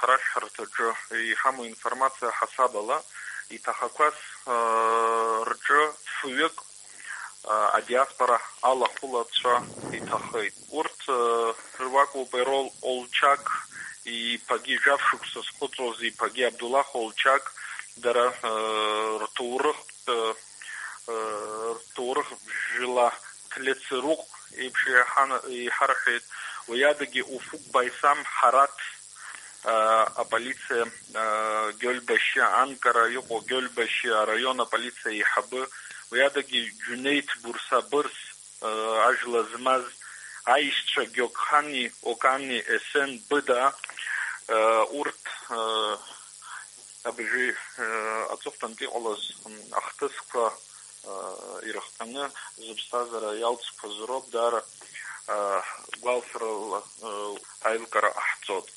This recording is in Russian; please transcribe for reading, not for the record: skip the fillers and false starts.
ҳарашҳарҭаҿы иҳамоу информациа ҳасабала иҭахақәаз рҿы фҩык адиаспора алахәылацәа иҭахеит. Урҭ руакоуп Ерол Олчак иԥагьы жәафшықәса зхәыҵуаз иԥагьы Абдуллах Олчак дара рҭоурых жәла ҭлецеруҟ еиԥш иҳарҳәеит. Уи адагьы Уфук Байсам Ҳараҭ аполициа Гьольбашьы Анкара иҟоу Гьольбашьы араион аполициа еиҳабы, уи адагьы Џьунеиҭ Бурсабырс ажәла змаз аишьцәа Гьокхани Окани Есен Быда урҭ абжьы аҵыхәтәантәи иҟалаз ахҭысқәа ирыхҟьаны зыԥсҭазаара иалҵқәаз роуп. Даара гәалсрала аилкаара ҟаҳҵоит.